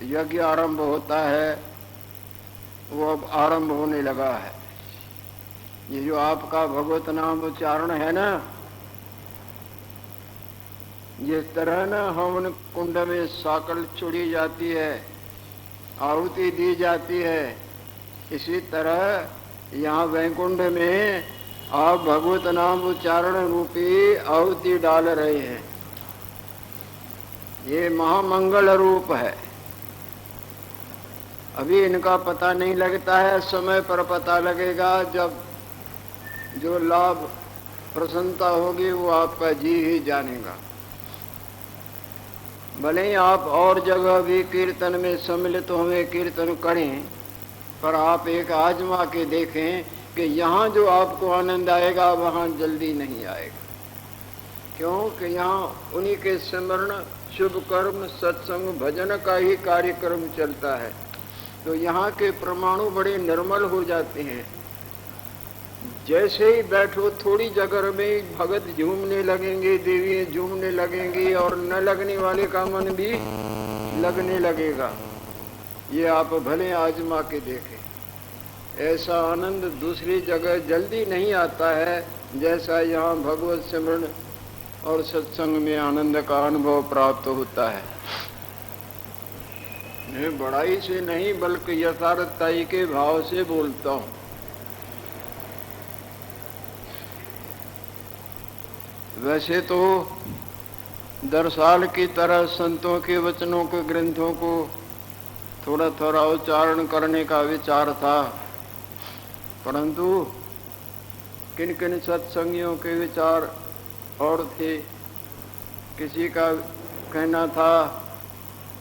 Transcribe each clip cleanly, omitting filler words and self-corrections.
यज्ञ आरंभ होता है, वो अब आरंभ होने लगा है। ये जो आपका भगवत नाम उच्चारण है ना, जिस तरह ना हवन कुंड में साकल छोड़ी जाती है, आहुति दी जाती है, इसी तरह यहाँ वैकुंठ में आप भगवत नाम उच्चारण रूपी आहुति डाल रहे हैं। ये महामंगल रूप है। अभी इनका पता नहीं लगता है, समय पर पता लगेगा, जब जो लाभ प्रसन्नता होगी वो आपका जी ही जानेगा। भले ही आप और जगह भी कीर्तन में सम्मिलित होंगे, कीर्तन करें, पर आप एक आजमा के देखें कि यहाँ जो आपको आनंद आएगा वहाँ जल्दी नहीं आएगा। क्योंकि यहाँ उन्हीं के स्मरण, शुभ कर्म, सत्संग, भजन का ही कार्यक्रम चलता है। तो यहाँ के परमाणु बड़े निर्मल हो जाते हैं। जैसे ही बैठो थोड़ी जगह में भगत झूमने लगेंगे, देवी झूमने लगेंगी, और न लगने वाले का मन भी लगने लगेगा। ये आप भले आजमा के देखें। ऐसा आनंद दूसरी जगह जल्दी नहीं आता है जैसा यहाँ भगवत सिमरन और सत्संग में आनंद का अनुभव प्राप्त होता है। मैं बड़ाई से नहीं बल्कि यथार्थताई के भाव से बोलता हूँ। वैसे तो दरसाल की तरह संतों के वचनों के ग्रंथों को थोड़ा थोड़ा उच्चारण करने का विचार था, परंतु किन किन सत्संगियों के विचार और थे। किसी का कहना था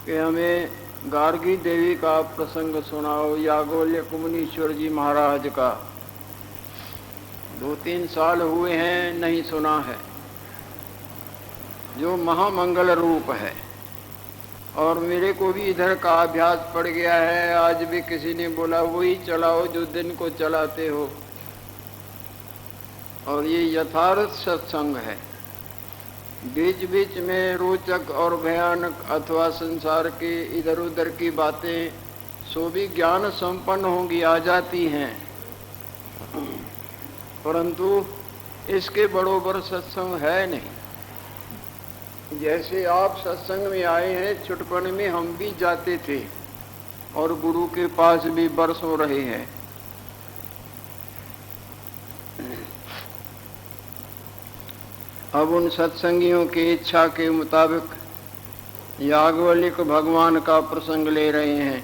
कि हमें गार्गी देवी का प्रसंग सुनाओ, याज्ञवल्क्य मुनीश्वर जी महाराज का। 2-3 साल हुए हैं नहीं सुना है। जो महामंगल रूप है, और मेरे को भी इधर का अभ्यास पड़ गया है। आज भी किसी ने बोला वही चलाओ जो दिन को चलाते हो, और ये यथार्थ सत्संग है। बीच बीच में रोचक और भयानक अथवा संसार के इधर उधर की बातें सो भी ज्ञान संपन्न होंगी, आ जाती हैं, परंतु इसके बरोबर सत्संग है नहीं। जैसे आप सत्संग में आए हैं, छुटपन में हम भी जाते थे और गुरु के पास भी बरसों रहे हैं। अब उन सत्संगियों की इच्छा के मुताबिक याज्ञवल्क्य भगवान का प्रसंग ले रहे हैं।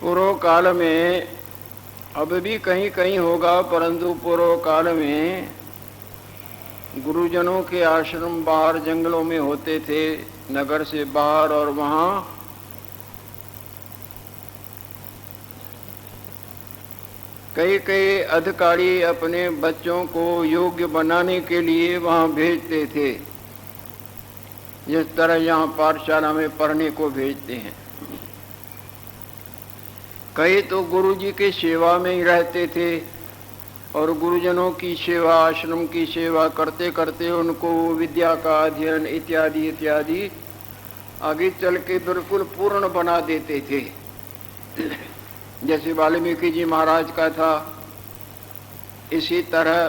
पूर्व काल में, अब भी कहीं कहीं होगा, परंतु पूर्व काल में गुरुजनों के आश्रम बाहर जंगलों में होते थे, नगर से बाहर, और वहाँ कई कई अधिकारी अपने बच्चों को योग्य बनाने के लिए वहाँ भेजते थे, जिस तरह यहाँ पाठशाला में पढ़ने को भेजते हैं। कई तो गुरु जी के सेवा में ही रहते थे, और गुरुजनों की सेवा, आश्रम की सेवा करते करते उनको विद्या का अध्ययन इत्यादि इत्यादि आगे चल के बिल्कुल पूर्ण बना देते थे। जैसे वाल्मीकि जी महाराज का था, इसी तरह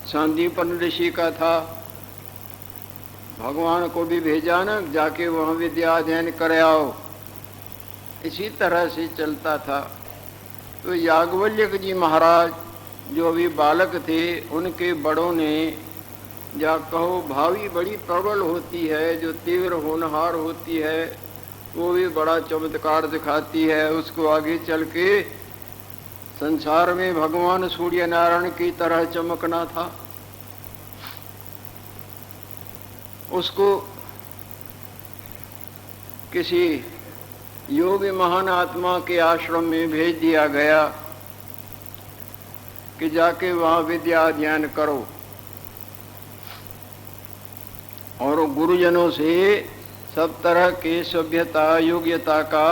संदीपन ऋषि का था। भगवान को भी भेजा ना, जाके वहाँ विद्या अध्ययन कर आओ, इसी तरह से चलता था। तो याज्ञवल्क्य जी महाराज जो अभी बालक थे, उनके बड़ों ने, या कहो भावी बड़ी प्रबल होती है, जो तीव्र होनहार होती है, वो भी बड़ा चमत्कार दिखाती है। उसको आगे चल के संसार में भगवान सूर्य नारायण की तरह चमकना था। उसको किसी योगी महान आत्मा के आश्रम में भेज दिया गया कि जाके वहाँ विद्या अध्ययन करो और गुरुजनों से सब तरह के सभ्यता योग्यता का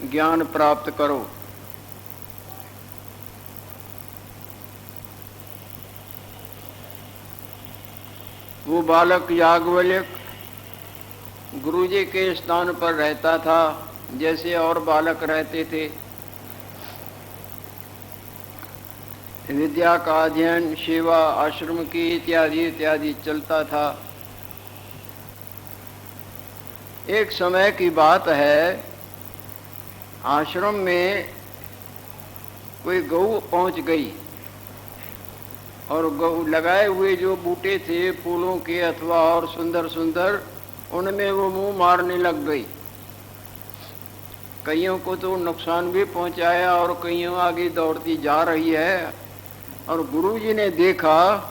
ज्ञान प्राप्त करो। वो बालक याज्ञवल्क्य गुरुजी के स्थान पर रहता था जैसे और बालक रहते थे। विद्या का अध्ययन, सेवा आश्रम की इत्यादि इत्यादि चलता था। एक समय की बात है, आश्रम में कोई गऊ पहुंच गई और गऊ लगाए हुए जो बूटे थे फूलों के अथवा और सुंदर सुंदर, उनमें वो मुंह मारने लग गई। कईयों को तो नुकसान भी पहुंचाया और कईयों आगे दौड़ती जा रही है। और गुरुजी ने देखा,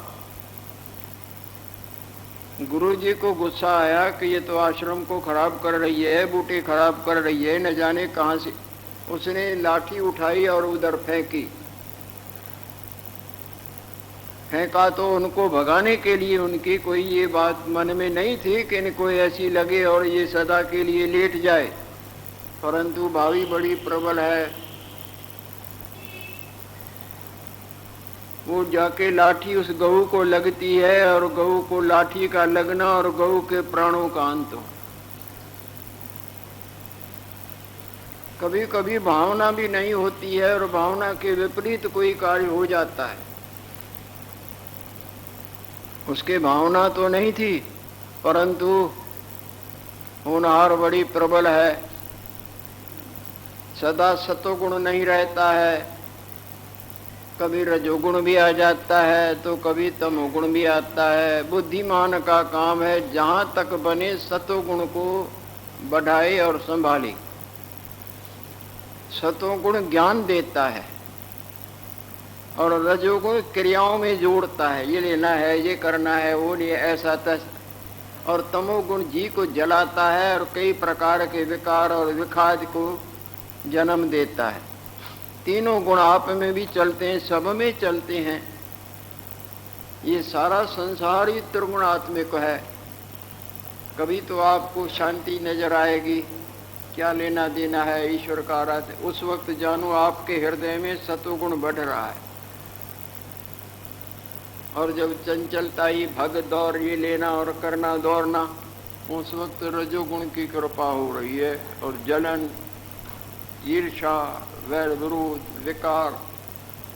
गुरुजी को गुस्सा आया कि ये तो आश्रम को खराब कर रही है, बूटे खराब कर रही है, न जाने कहां से। उसने लाठी उठाई और उधर फेंकी। फेंका तो उनको भगाने के लिए, उनकी कोई ये बात मन में नहीं थी कि इनको ऐसी लगे और ये सदा के लिए लेट जाए, परंतु भावी बड़ी प्रबल है। वो जाके लाठी उस गऊ को लगती है और गऊ को लाठी का लगना और गऊ के प्राणों का अंत। कभी कभी भावना भी नहीं होती है और भावना के विपरीत कोई कार्य हो जाता है। उसके भावना तो नहीं थी, परंतु होनहार बड़ी प्रबल है। सदा सतोगुण नहीं रहता है, कभी रजोगुण भी आ जाता है तो कभी तमोगुण भी आता है। बुद्धिमान का काम है जहां तक बने सतोगुण को बढ़ाए और संभाले। सतोगुण ज्ञान देता है और रजोगुण क्रियाओं में जोड़ता है, ये लेना है, ये करना है, वो नहीं ऐसा तस। और तमोगुण जी को जलाता है और कई प्रकार के विकार और विखाद को जन्म देता है। तीनों गुण आप में भी चलते हैं, सब में चलते हैं। ये सारा संसार ही त्रिगुणात्मिक है। कभी तो आपको शांति नजर आएगी, क्या लेना देना है ईश्वर का आराध्य, उस वक्त जानो आपके हृदय में सतोगुण बढ़ रहा है। और जब चंचलता ही भग दौड़, ये लेना और करना दौड़ना, उस वक्त रजोगुण की कृपा हो रही है। और जलन, ईर्षा, वैर विरोध, विकार,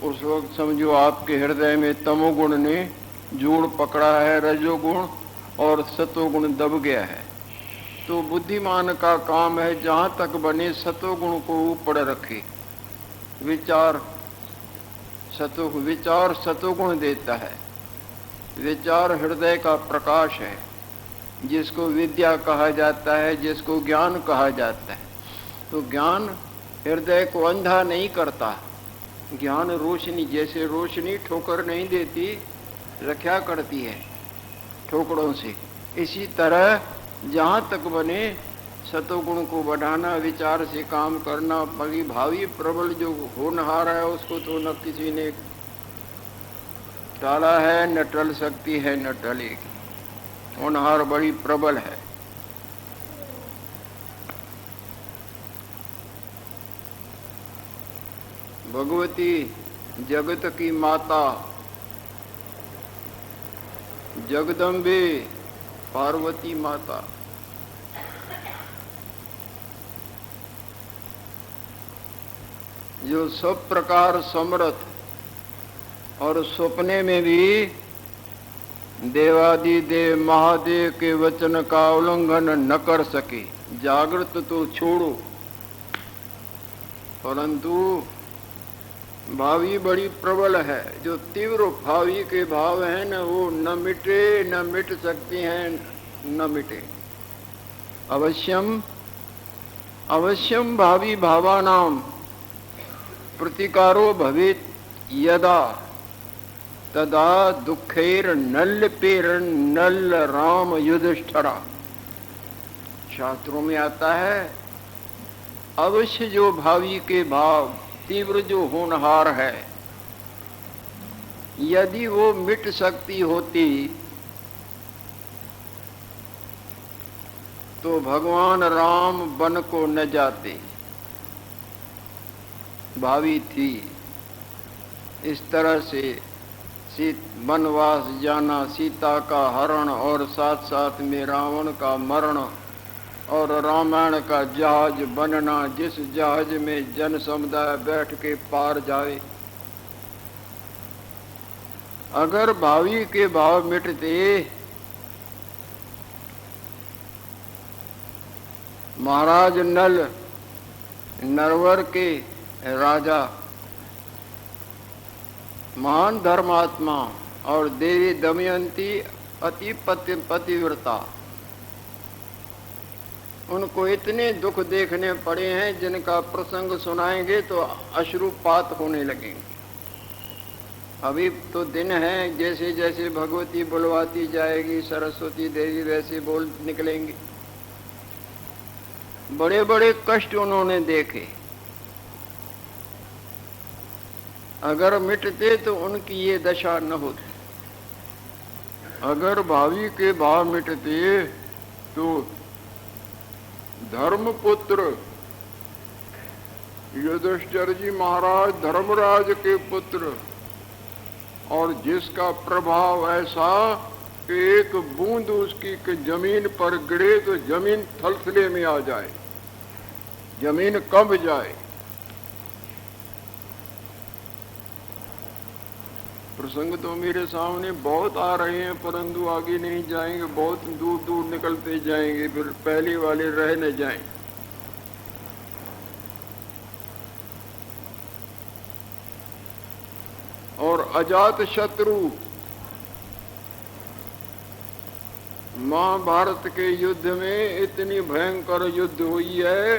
उस वक्त समझो आपके हृदय में तमोगुण ने जोड़ पकड़ा है, रजोगुण और सतोगुण दब गया है। तो बुद्धिमान का काम है जहां तक बने सतोगुण को ऊपर रखे। विचार सतोगुण देता है। विचार हृदय का प्रकाश है, जिसको विद्या कहा जाता है, जिसको ज्ञान कहा जाता है। तो ज्ञान हृदय को अंधा नहीं करता। ज्ञान रोशनी, जैसे रोशनी ठोकर नहीं देती, रक्षा करती है ठोकरों से, इसी तरह जहाँ तक बने सतोगुण को बढ़ाना, विचार से काम करना। बड़ी भावी प्रबल जो होनहार है उसको तो न किसी ने टाला है, न टल सकती है, न टलेगी। होनहार बड़ी प्रबल है। भगवती जगत की माता, जगदम्बे पार्वती माता, जो सब प्रकार समर्थ और सपने में भी देवादिदेव महादेव के वचन का उल्लंघन न कर सके। जागृत तो छोड़ो, परंतु भावी बड़ी प्रबल है। जो तीव्र भावी के भाव हैं न, वो न मिटे, न मिट सकती हैं, न मिटे। अवश्यम भावी भावानाम प्रतिकारो भवेत यदा तदा दुखेर नल्पेर नल राम युधिष्ठिरा। शास्त्रों में आता है, अवश्य जो भावी के भाव, तीव्र जो होनहार है, यदि वो मिट सकती होती तो भगवान राम वन को न जाते। भावी थी, इस तरह से वनवास जाना, सीता का हरण और साथ साथ में रावण का मरण और रामायण का जहाज बनना, जिस जहाज में जन समुदाय बैठ के पार जाए। अगर भावी के भाव मिटते, महाराज नल नरवर के राजा, महान धर्मात्मा और देवी दमयंती अति पतिव्रता, उनको इतने दुख देखने पड़े हैं जिनका प्रसंग सुनाएंगे तो अश्रुपात होने लगेंगे। अभी तो दिन है, जैसे जैसे भगवती बुलवाती जाएगी सरस्वती देवी वैसे बोल निकलेंगे। बड़े बड़े कष्ट उन्होंने देखे। अगर मिटते तो उनकी ये दशा न होती। अगर भावी के भाव मिटते तो धर्मपुत्र युधिष्ठिर जी महाराज धर्मराज के पुत्र, और जिसका प्रभाव ऐसा कि एक बूंद उसकी जमीन पर गिरे तो जमीन थलथले में आ जाए, जमीन कंब जाए। प्रसंग तो मेरे सामने बहुत आ रहे हैं, परंतु आगे नहीं जाएंगे, बहुत दूर दूर निकलते जाएंगे, फिर पहले वाले रह न जाएं। और अजात शत्रु महाभारत के युद्ध में इतनी भयंकर युद्ध हुई है,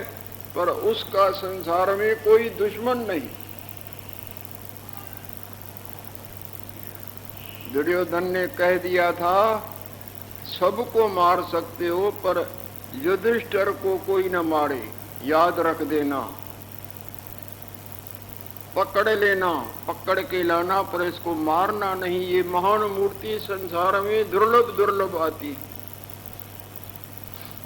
पर उसका संसार में कोई दुश्मन नहीं। दुर्योधन ने कह दिया था सबको मार सकते हो पर युधिष्ठिर को कोई न मारे, याद रख देना, पकड़ लेना, पकड़ के लाना, पर इसको मारना नहीं। ये महान मूर्ति संसार में दुर्लभ दुर्लभ आती।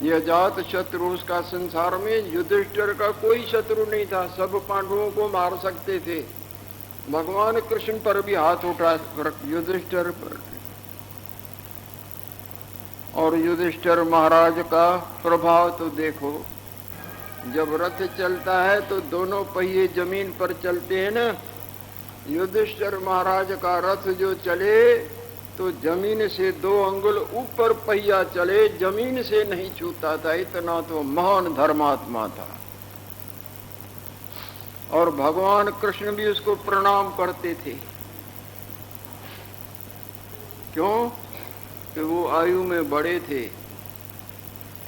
यह जात शत्रु उसका संसार में युधिष्ठिर का कोई शत्रु नहीं था, सब पांडवों को मार सकते थे। भगवान कृष्ण पर भी हाथ उठा युधिष्ठिर पर। और युधिष्ठिर महाराज का प्रभाव तो देखो, जब रथ चलता है तो दोनों पहिए जमीन पर चलते हैं ना। युधिष्ठिर महाराज का रथ जो चले तो जमीन से 2 अंगुल ऊपर पहिया चले, जमीन से नहीं छूता था, इतना तो महान धर्मात्मा था। और भगवान कृष्ण भी उसको प्रणाम करते थे। क्यों? कि वो आयु में बड़े थे।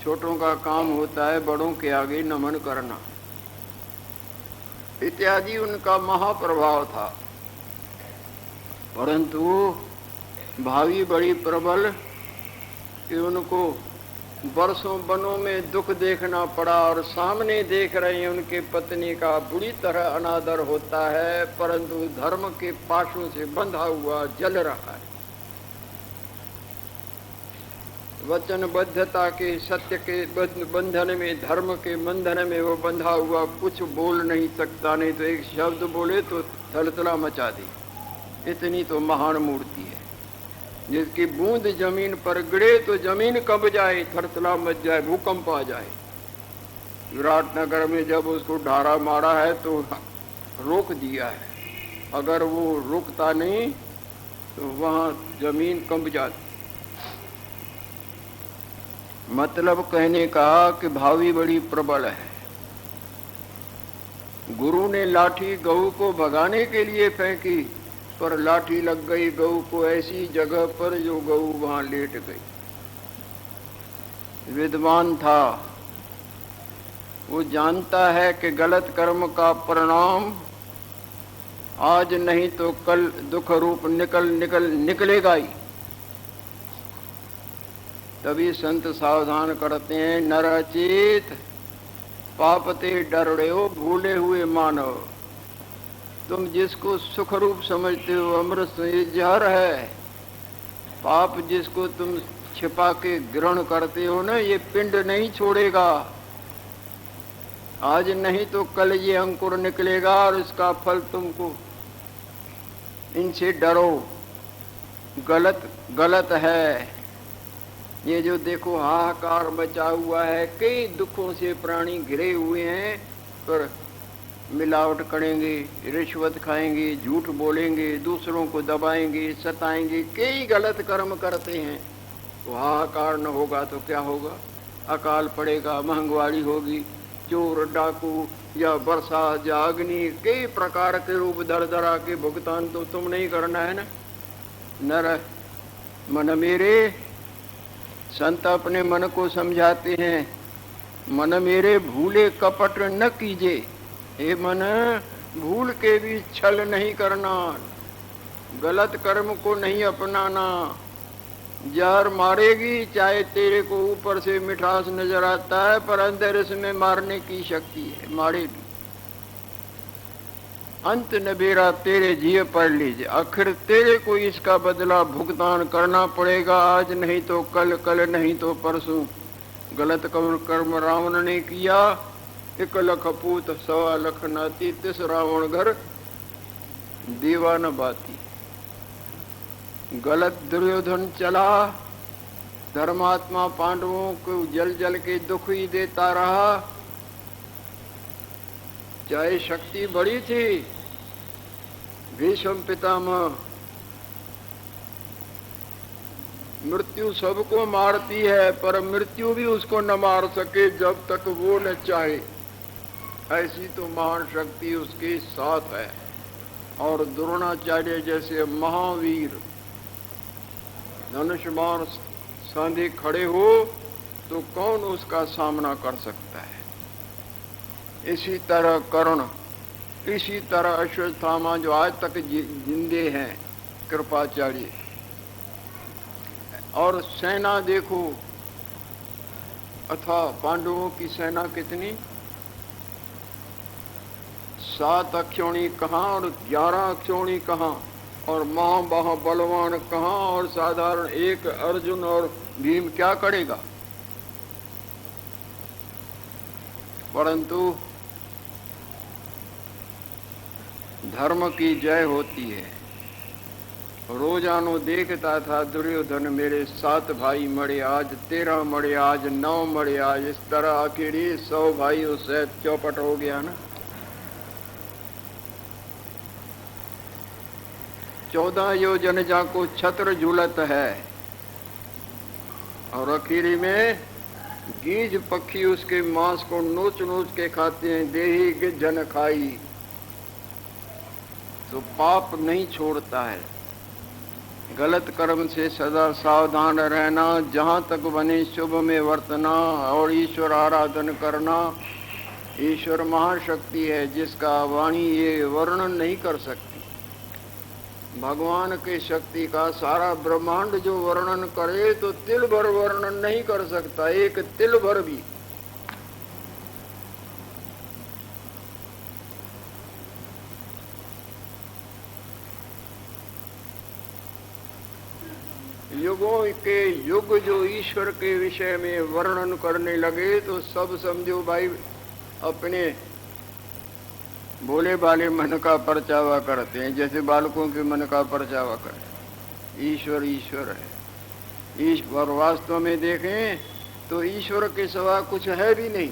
छोटों का काम होता है बड़ों के आगे नमन करना इत्यादि, उनका महाप्रभाव था। परंतु भावी बड़ी प्रबल कि उनको वर्षों वनों में दुख देखना पड़ा, और सामने देख रहे हैं उनके पत्नी का बुरी तरह अनादर होता है, परंतु धर्म के पाशों से बंधा हुआ जल रहा है। वचनबद्धता के, सत्य के बंधन में, धर्म के बंधन में वो बंधा हुआ कुछ बोल नहीं सकता, नहीं तो एक शब्द बोले तो थलथला मचा दे। इतनी तो महान मूर्ति है जिसकी बूंद जमीन पर गिरे तो जमीन कंब जाए, थरथला मच जाए, भूकंप आ जाए। विराटनगर में जब उसको ढारा मारा है तो रोक दिया है, अगर वो रुकता नहीं तो वहां जमीन कंब जाती। मतलब कहने का कि भावी बड़ी प्रबल है। गुरु ने लाठी गऊ को भगाने के लिए फेंकी, पर लाठी लग गई गऊ को ऐसी जगह पर जो गऊ वहां लेट गई। विद्वान था, वो जानता है कि गलत कर्म का परिणाम आज नहीं तो कल दुख रूप निकलेगा ही। तभी संत सावधान करते हैं, नर अचेत पापते डरड़े हो भूले हुए मानव। तुम जिसको सुख रूप समझते हो अमृत ये जहर है। पाप जिसको तुम छिपा के ग्रहण करते हो ना, ये पिंड नहीं छोड़ेगा। आज नहीं तो कल ये अंकुर निकलेगा और इसका फल तुमको। इनसे डरो। गलत गलत है। ये जो देखो हाहाकार मचा हुआ है, कई दुखों से प्राणी घिरे हुए हैं, पर मिलावट करेंगे, रिश्वत खाएंगे, झूठ बोलेंगे, दूसरों को दबाएंगे, सताएंगे, कई गलत कर्म करते हैं। तो हाहाकार न होगा तो क्या होगा? अकाल पड़ेगा, महंगवारी होगी, चोर डाकू या बरसात या अग्नि, कई प्रकार के रूप दर दरा के भुगतान तो तुम नहीं करना है ना। नर मन मेरे, संत अपने मन को समझाते हैं, मन मेरे भूले कपट न कीजे। हे मन, भूल के भी छल नहीं करना, गलत कर्म को नहीं अपनाना। जहर मारेगी, चाहे तेरे को ऊपर से मिठास नजर आता है, पर अंदर इसमें मारने की शक्ति है, मारेगी। अंत नबेरा तेरे जिये पढ़ लीजिए, आखिर तेरे को इसका बदला भुगतान करना पड़ेगा, आज नहीं तो कल, कल नहीं तो परसों। गलत कर्म रावण ने किया, 1 लख पूत 1.25 लाख नाती, 30 रावण घर दीवा न बाती। गलत दुर्योधन चला, धर्मात्मा पांडवों को जल जल के दुख ही देता रहा। चाहे शक्ति बड़ी थी, भीष्म पितामह, मृत्यु सबको मारती है, पर मृत्यु भी उसको न मार सके जब तक वो न चाहे। ऐसी तो महान शक्ति उसके साथ है। और द्रोणाचार्य जैसे महावीर धनुष बाण सांधे खड़े हो तो कौन उसका सामना कर सकता है? इसी तरह कर्ण, इसी तरह अश्वत्थामा जो आज तक जिंदे हैं, कृपाचार्य। और सेना देखो, अथा पांडवों की सेना कितनी, 7 अक्षौणी कहाँ और 11 अक्षौणी कहाँ, और महाबाह बलवान कहाँ, और साधारण एक अर्जुन और भीम क्या करेगा? परंतु धर्म की जय होती है। रोजानो देखता था दुर्योधन, मेरे 7 भाई मरे आज, 13 मरे आज, 9 मरे आज, इस तरह आखिरी 100 भाई उससे चौपट हो गया ना। 14 योजन जाको छत्र झूलत है, और आखिरी में गीज पक्षी उसके मांस को नोच नोच के खाते हैं, देही गिज्जन खाई। तो पाप नहीं छोड़ता है। गलत कर्म से सदा सावधान रहना, जहाँ तक बने शुभ में वर्तना और ईश्वर आराधन करना। ईश्वर महाशक्ति है जिसका वाणी ये वर्णन नहीं कर सकती। भगवान के शक्ति का सारा ब्रह्मांड जो वर्णन करे तो तिल भर वर्णन नहीं कर सकता, एक तिल भर भी। युगों के युग जो ईश्वर के विषय में वर्णन करने लगे तो सब समझो भाई अपने भोले भाले मन का परचावा करते हैं, जैसे बालकों के मन का परचावा करें। ईश्वर ईश्वर है। ईश्वर वास्तव में देखें तो ईश्वर के सिवा कुछ है भी नहीं।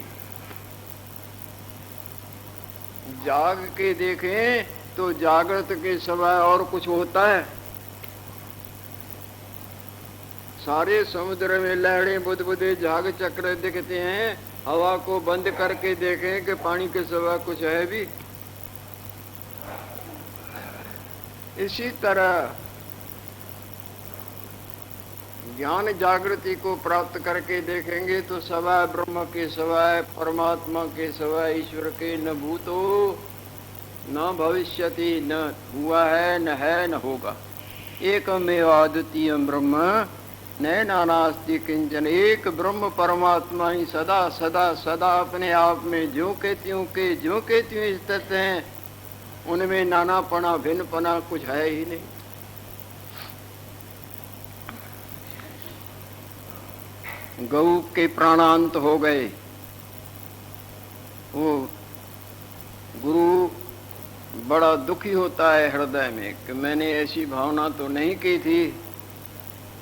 जाग के देखें तो जागृत के सिवा और कुछ होता है? सारे समुद्र में लहरें बुदबुदे झाग चक्र दिखते हैं, हवा को बंद करके देखें कि पानी के सिवा कुछ है भी? इसी तरह ज्ञान जागृति को प्राप्त करके देखेंगे तो सवाय ब्रह्म के सिवाय, परमात्मा के सिवाय, ईश्वर के न भूतो न भविष्यति, न हुआ है, न है, न होगा। एकमेवाद्वितीय ब्रह्म न नानास्ति किंचन। एक ब्रह्म परमात्मा ही सदा सदा सदा अपने आप में ज्यों के त्यों स्थित हैं। उनमें नानापना भिन्नपना कुछ है ही नहीं। गऊ के प्राणांत हो गए, वो गुरु बड़ा दुखी होता है हृदय में कि मैंने ऐसी भावना तो नहीं की थी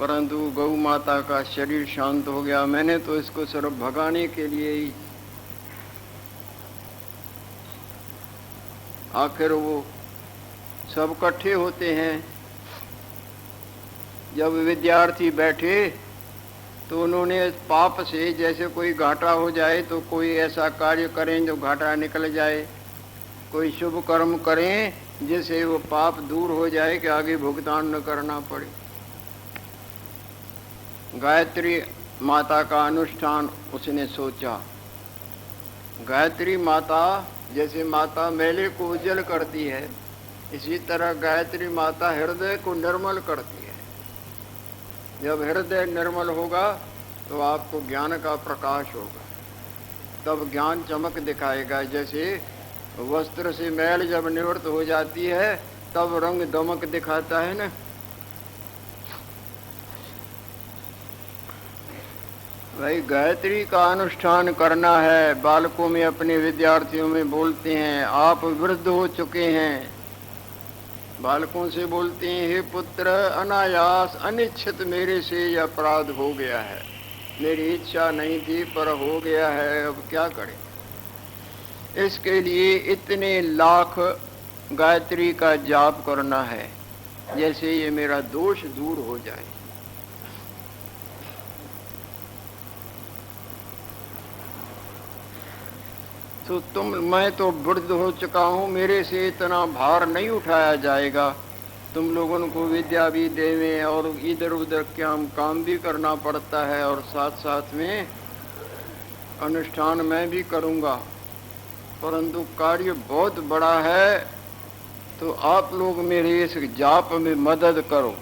परंतु गौ माता का शरीर शांत हो गया। मैंने तो इसको सिर्फ भगाने के लिए ही, आखिर वो सब इकट्ठे होते हैं। जब विद्यार्थी बैठे तो उन्होंने पाप से, जैसे कोई घाटा हो जाए तो कोई ऐसा कार्य करें जो घाटा निकल जाए, कोई शुभ कर्म करें जिससे वो पाप दूर हो जाए कि आगे भुगतान न करना पड़े। गायत्री माता का अनुष्ठान उसने सोचा। गायत्री माता, जैसे माता मेले को उज्जवल करती है, इसी तरह गायत्री माता हृदय को निर्मल करती है। जब हृदय निर्मल होगा तो आपको ज्ञान का प्रकाश होगा, तब ज्ञान चमक दिखाएगा। जैसे वस्त्र से मैल जब निवृत्त हो जाती है तब रंग दमक दिखाता है ना। भाई गायत्री का अनुष्ठान करना है। बालकों में, अपने विद्यार्थियों में बोलते हैं, आप वृद्ध हो चुके हैं, बालकों से बोलते हैं, हे पुत्र, अनायास अनिच्छित मेरे से यह अपराध हो गया है। मेरी इच्छा नहीं थी पर हो गया है, अब क्या करें। इसके लिए इतने लाख गायत्री का जाप करना है जैसे ये मेरा दोष दूर हो जाए। तो मैं तो वृद्ध हो चुका हूँ, मेरे से इतना भार नहीं उठाया जाएगा। तुम लोगों को विद्या भी देवें और इधर उधर काम भी करना पड़ता है, और साथ साथ में अनुष्ठान मैं भी करूँगा, परंतु कार्य बहुत बड़ा है, तो आप लोग मेरे इस जाप में मदद करो।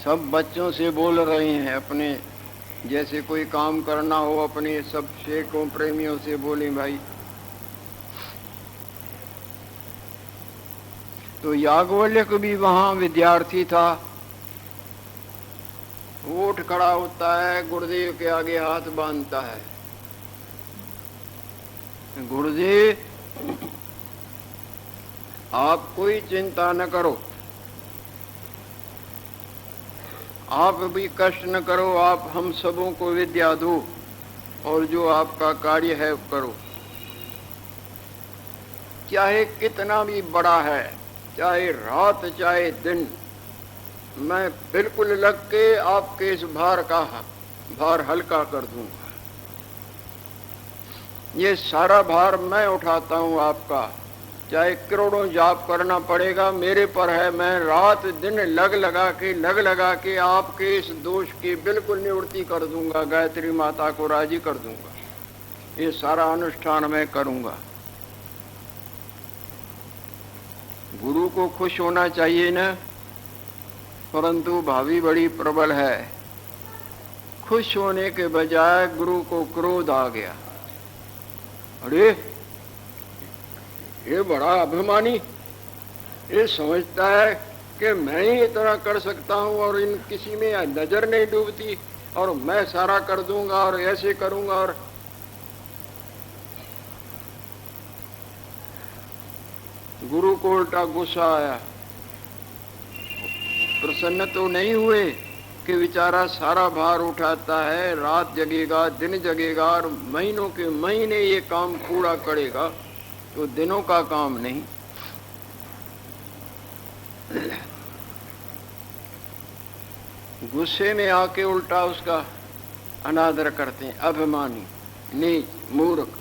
सब बच्चों से बोल रहे हैं, अपने जैसे कोई काम करना हो अपने सब शेखों प्रेमियों से बोले भाई। तो याज्ञवल्क्य भी वहां विद्यार्थी था। वो उठ खड़ा होता है, गुरुदेव के आगे हाथ बांधता है, गुरुदेव आप कोई चिंता न करो, आप भी कष्ट न करो, आप हम सबों को विद्या दो और जो आपका कार्य है करो। चाहे कितना भी बड़ा है, चाहे रात चाहे दिन, मैं बिल्कुल लग के आपके इस भार हल्का कर दूंगा। ये सारा भार मैं उठाता हूं आपका, चाहे करोड़ों जाप करना पड़ेगा मेरे पर है। मैं रात दिन लग लगा के आपके इस दोष की बिल्कुल निवृत्ति कर दूंगा, गायत्री माता को राजी कर दूंगा। ये सारा अनुष्ठान मैं करूंगा। गुरु को खुश होना चाहिए ना, परंतु भावी बड़ी प्रबल है। खुश होने के बजाय गुरु को क्रोध आ गया। अरे ये बड़ा अभिमानी, ये समझता है कि मैं ही इतना कर सकता हूँ और इन किसी में नजर नहीं डूबती, और मैं सारा कर दूंगा और ऐसे करूंगा। और गुरु को उल्टा गुस्सा आया। प्रसन्न तो नहीं हुए कि बेचारा सारा भार उठाता है, रात जगेगा दिन जगेगा और महीनों के महीने ये काम पूरा करेगा, तो दिनों का काम नहीं। गुस्से में आके उल्टा उसका अनादर करते हैं। अभिमानी, नीच, मूर्ख,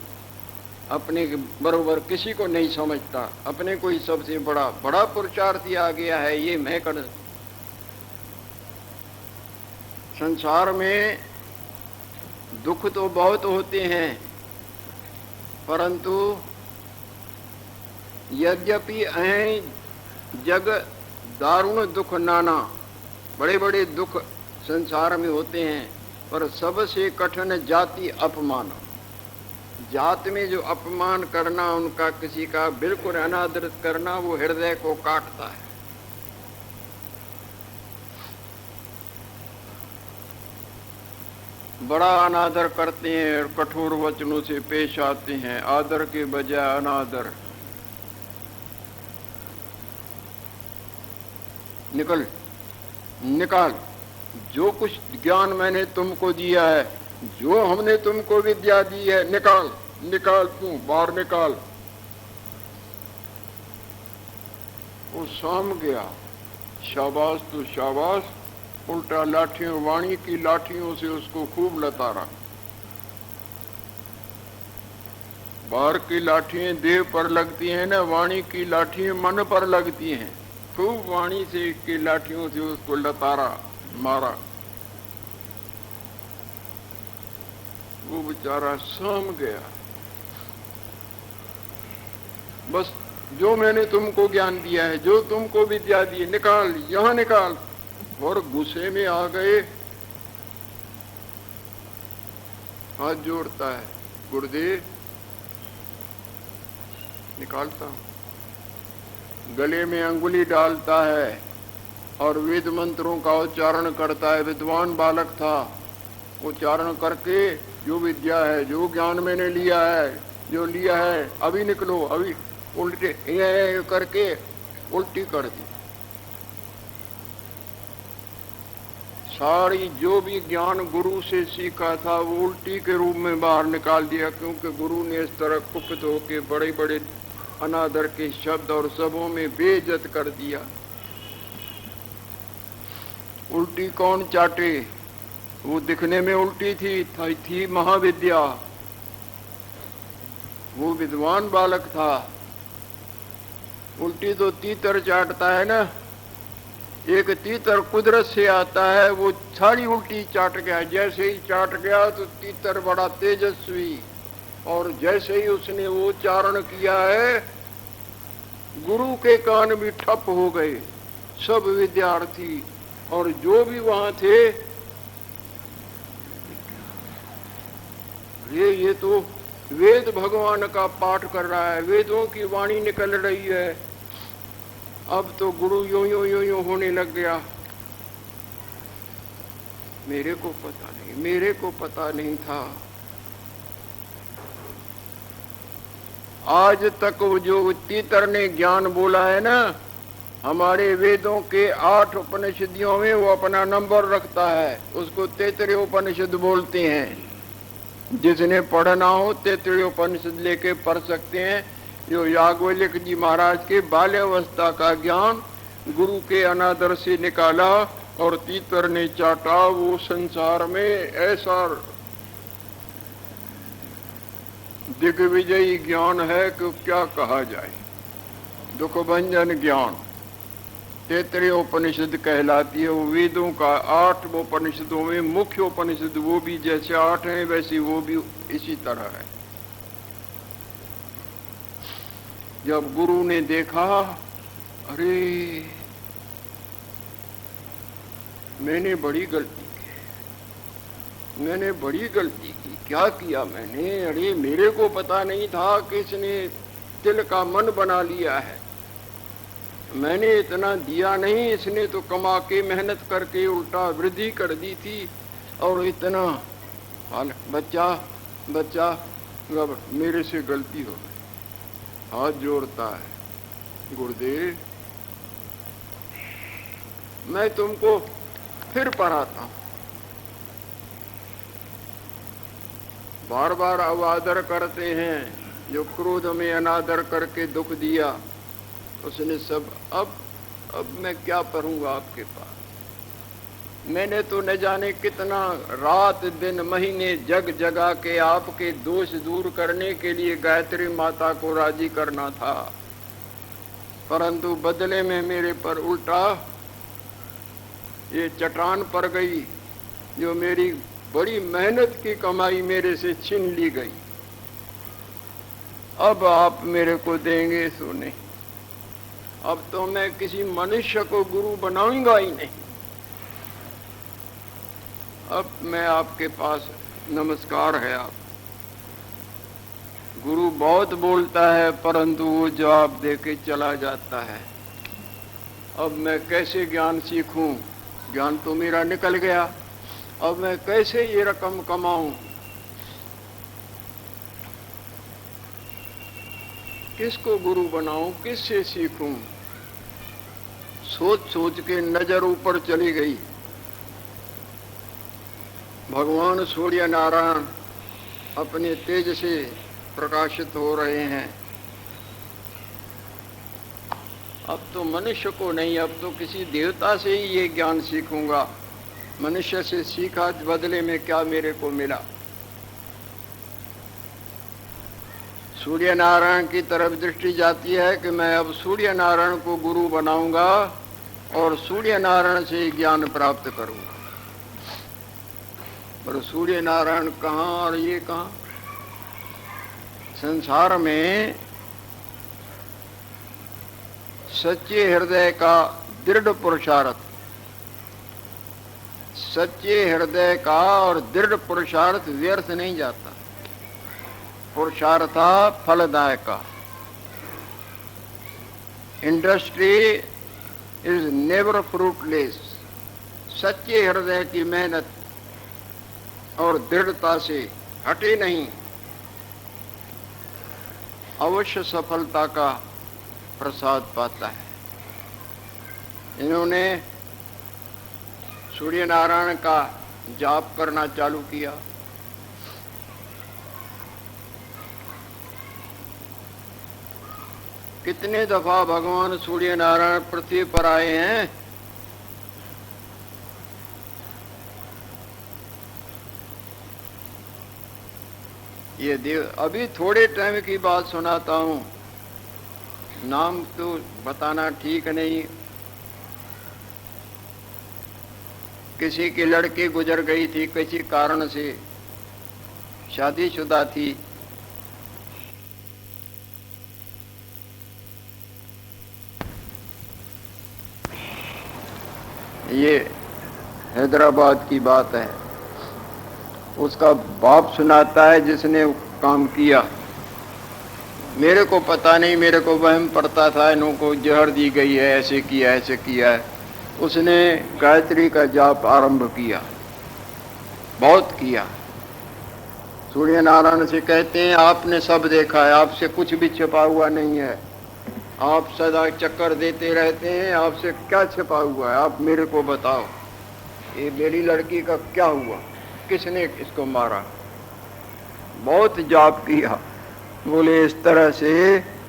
अपने बरोबर किसी को नहीं समझता, अपने को ही सबसे बड़ा पुरुषार्थी आ गया है, ये मैं कर। संसार में दुख तो बहुत होते हैं, परंतु यद्यपि हैं जग दारुण दुख नाना, बड़े बड़े दुख संसार में होते हैं, पर सबसे कठिन जाति अपमान। जात में जो अपमान करना, उनका किसी का बिल्कुल अनादर करना, वो हृदय को काटता है। बड़ा अनादर करते हैं और कठोर वचनों से पेश आते हैं, आदर के बजाय अनादर। निकल, निकाल। जो कुछ ज्ञान मैंने तुमको दिया है, जो हमने तुमको विद्या दी है, निकाल निकाल, तू बाहर निकाल। वो साम गया, शाबाश तो शाबाश, उल्टा लाठियों, वाणी की लाठियों से उसको खूब लताड़ा। बाहर की लाठियां देह पर लगती हैं ना, वाणी की लाठियां मन पर लगती हैं। खूब वाणी से की लाठियों से उसको लताड़ा, मारा। वो बेचारा साम गया। बस जो मैंने तुमको ज्ञान दिया है, जो तुमको विद्या दी है, निकाल, यहां निकाल। और गुस्से में आ गए, हाथ जोड़ता है, गुरुदेव निकालता हूं। गले में अंगुली डालता है और वेद मंत्रों का उच्चारण करता है। विद्वान बालक था, उच्चारण करके जो विद्या है, जो ज्ञान मैंने लिया है, जो लिया है, अभी निकलो, अभी उल्टे ये करके उल्टी कर दी। सारी जो भी ज्ञान गुरु से सीखा था वो उल्टी के रूप में बाहर निकाल दिया, क्योंकि गुरु ने इस तरह कुपित होकर बड़े बड़े अनादर के शब्द और सबों में बेइज्जत कर दिया। उल्टी कौन चाटे? वो दिखने में उल्टी थी महाविद्या। वो विद्वान बालक था। उल्टी तो तीतर चाटता है ना, एक तीतर कुदरत से आता है, वो सारी उल्टी चाट गया। जैसे ही चाट गया तो तीतर बड़ा तेजस्वी, और जैसे ही उसने वो उच्चारण किया है, गुरु के कान भी ठप हो गए। सब विद्यार्थी और जो भी वहां थे, ये तो वेद भगवान का पाठ कर रहा है, वेदों की वाणी निकल रही है। अब तो गुरु यूं यूं यूं यूं होने लग गया। मेरे को पता नहीं था। आज तक वो जो तीतर ने ज्ञान बोला है ना, हमारे वेदों के 8 उपनिषदियों में वो अपना नंबर रखता है, उसको तैतरीय उपनिषद बोलते हैं। जिसने पढ़ना हो तैतरीय उपनिषद लेके पढ़ सकते हैं। जो याज्ञवल्क्य जी महाराज के बाल्यावस्था का ज्ञान गुरु के अनादर से निकाला और तीतर ने चाटा, वो संसार में ऐसा दिग्विजयी ज्ञान है कि क्या कहा जाए। दुखभंजन ज्ञान तैतरीय उपनिषद कहलाती है। वो वेदों का 8 उपनिषदों में मुख्य उपनिषद, वो भी जैसे 8 हैं वैसे वो भी इसी तरह है। जब गुरु ने देखा, अरे मैंने बड़ी गलती की। क्या किया मैंने? अरे मेरे को पता नहीं था कि इसने तिल का मन बना लिया है। मैंने इतना दिया नहीं, इसने तो कमा के मेहनत करके उल्टा वृद्धि कर दी थी। और इतना बच्चा मेरे से गलती हो गई। हाथ जोड़ता है, गुरुदेव मैं तुमको फिर पढ़ाता हूं। बार बार अनादर करते हैं, जो क्रोध में अनादर करके दुख दिया उसने सब। अब मैं क्या पढ़ूंगा आपके पास? मैंने तो न जाने कितना रात दिन महीने जग जगा के आपके दोष दूर करने के लिए गायत्री माता को राजी करना था, परंतु बदले में मेरे पर उल्टा ये चट्टान पड़ गई, जो मेरी बड़ी मेहनत की कमाई मेरे से छीन ली गई। अब आप मेरे को देंगे सो नहीं। अब तो मैं किसी मनुष्य को गुरु बनाऊंगा ही नहीं। अब मैं आपके पास, नमस्कार है आप। गुरु बहुत बोलता है परंतु वो जवाब देके चला जाता है। अब मैं कैसे ज्ञान सीखूं? ज्ञान तो मेरा निकल गया। अब मैं कैसे ये रकम कमाऊं? किसको गुरु बनाऊं? किससे सीखूं? सोच सोच के नजर ऊपर चली गई। भगवान सूर्य नारायण अपने तेज से प्रकाशित हो रहे हैं। अब तो मनुष्य को नहीं, अब तो किसी देवता से ही ये ज्ञान सीखूंगा। मनुष्य से सीखा, बदले में क्या मेरे को मिला। सूर्य नारायण की तरफ दृष्टि जाती है कि मैं अब सूर्य नारायण को गुरु बनाऊंगा और सूर्य नारायण से ज्ञान प्राप्त करूंगा। पर सूर्य नारायण कहाँ और ये कहाँ? संसार में सच्चे हृदय का दृढ़ पुरुषार्थ, सच्चे हृदय का और दृढ़ पुरुषार्थ व्यर्थ नहीं जाता। पुरुषार्थ फलदायक। Industry is never fruitless. सच्चे हृदय की मेहनत और दृढ़ता से हटे नहीं, अवश्य सफलता का प्रसाद पाता है। इन्होंने सूर्य नारायण का जाप करना चालू किया। कितने दफा भगवान सूर्य नारायण पृथ्वी पर आए हैं? ये देव, अभी थोड़े टाइम की बात सुनाता हूं, नाम तो बताना ठीक नहीं। किसी की लड़की गुजर गई थी, किसी कारण से, शादीशुदा थी। ये हैदराबाद की बात है। उसका बाप सुनाता है जिसने काम किया। मेरे को पता नहीं, मेरे को वहम पड़ता था इनको जहर दी गई है, ऐसे किया ऐसे किया है। उसने गायत्री का जाप आरंभ किया, बहुत किया। सूर्य नारायण से कहते हैं आपने सब देखा है, आपसे कुछ भी छिपा हुआ नहीं है। आप सदा चक्कर देते रहते हैं, आपसे क्या छिपा हुआ है, आप मेरे को बताओ। ये मेरी लड़की का क्या हुआ, किसने इसको मारा? बहुत जाप किया। बोले इस तरह से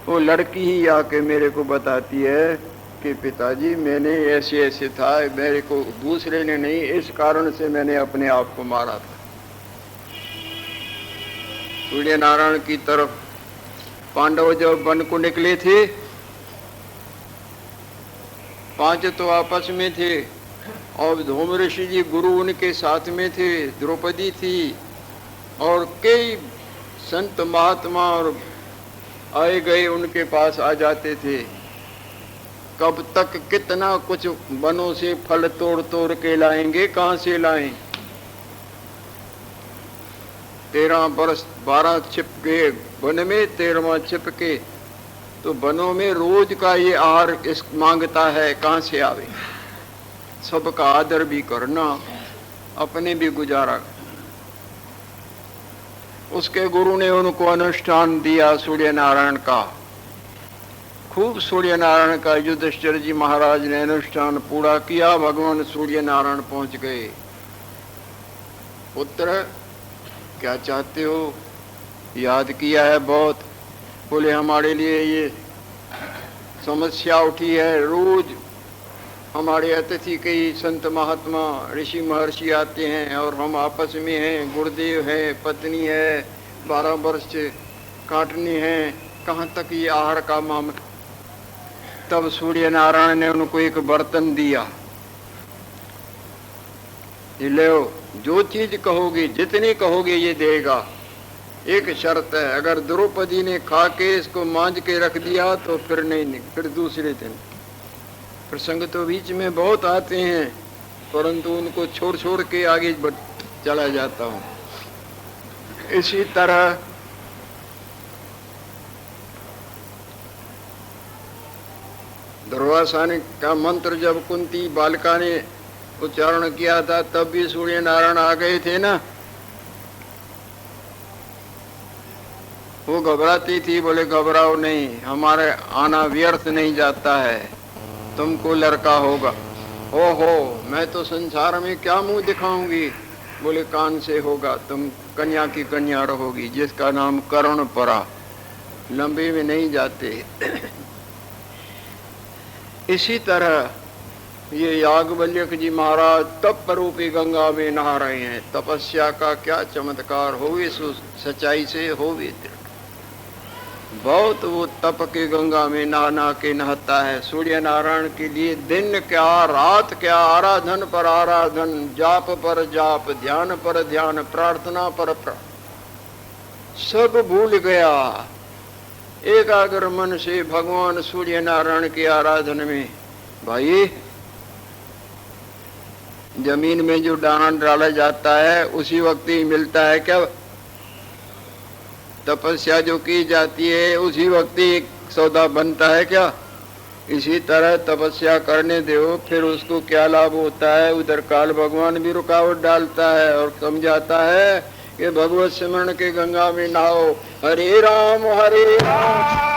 वो लड़की ही आके मेरे को बताती है कि पिताजी मैंने ऐसे ऐसे था, मेरे को दूसरे ने नहीं, इस कारण से मैंने अपने आप को मारा था। सूर्य नारायण की तरफ पांडव जब वन को निकले थे, 5 तो आपस में थे और धूम ऋषि जी गुरु उनके साथ में थे, द्रौपदी थी और कई संत महात्मा और आए गए उनके पास आ जाते थे। कब तक कितना कुछ वनों से फल तोड़ तोड़ के लाएंगे, कहाँ से लाएं? 13 वर्ष 12 छिप गए वन में, 13वां छिप के, तो वनों में रोज का ये आहार इस मांगता है, कहाँ से आवे? सबका आदर भी करना, अपने भी गुजारा। उसके गुरु ने उनको अनुष्ठान दिया सूर्य नारायण का, खूब सूर्य नारायण का युधिष्ठिर जी महाराज ने अनुष्ठान पूरा किया। भगवान सूर्य नारायण पहुंच गए। पुत्र क्या चाहते हो? याद किया है बहुत। बोले हमारे लिए ये समस्या उठी है, रोज हमारे अतिथि कई संत महात्मा ऋषि महर्षि आते हैं और हम आपस में हैं, गुरुदेव है, पत्नी है, 12 वर्ष काटनी है, कहाँ तक ये आहार का मामला। तब सूर्य नारायण ने उनको एक बर्तन दिया, ये लो, जो चीज कहोगे, जितनी कहोगे ये देगा। एक शर्त है, अगर द्रौपदी ने खा के इसको मांझ के रख दिया तो फिर नहीं, फिर दूसरे दिन। प्रसंग तो बीच में बहुत आते हैं, परंतु उनको छोड़ छोड़ के आगे चला जाता हूँ। इसी तरह दुर्वासा ने का मंत्र जब कुंती बालिका ने उच्चारण किया था, तब भी सूर्य नारायण आ गए थे ना। वो घबराती थी, बोले घबराओ नहीं, हमारे आना व्यर्थ नहीं जाता है। तुमको लड़का होगा। ओहो, मैं तो संसार में क्या मुंह दिखाऊंगी? बोले कान से होगा, तुम कन्या की कन्या रहोगी, जिसका नाम कर्णपरा। लंबे में नहीं जाते। इसी तरह ये याज्ञवल्क्य जी महाराज तप रूपी गंगा में नहा रहे हैं। तपस्या का क्या चमत्कार हो, इस सच्चाई से हो भी बहुत। वो तप के गंगा में नहा के नहाता है। सूर्य नारायण के लिए दिन क्या रात क्या, आराधन पर आराधन, जाप पर जाप, ध्यान पर ध्यान, प्रार्थना पर सब भूल गया। एकाग्र मन से भगवान सूर्य नारायण की आराधन में। भाई, जमीन में जो दाना डाला जाता है उसी वक्त ही मिलता है क्या? तपस्या जो की जाती है उसी वक्त ही सौदा बनता है क्या? इसी तरह तपस्या करने दो, फिर उसको क्या लाभ होता है? उधर काल भगवान भी रुकावट डालता है और समझाता है कि भगवत सिमरण के गंगा में नहाओ। हरे राम हरे राम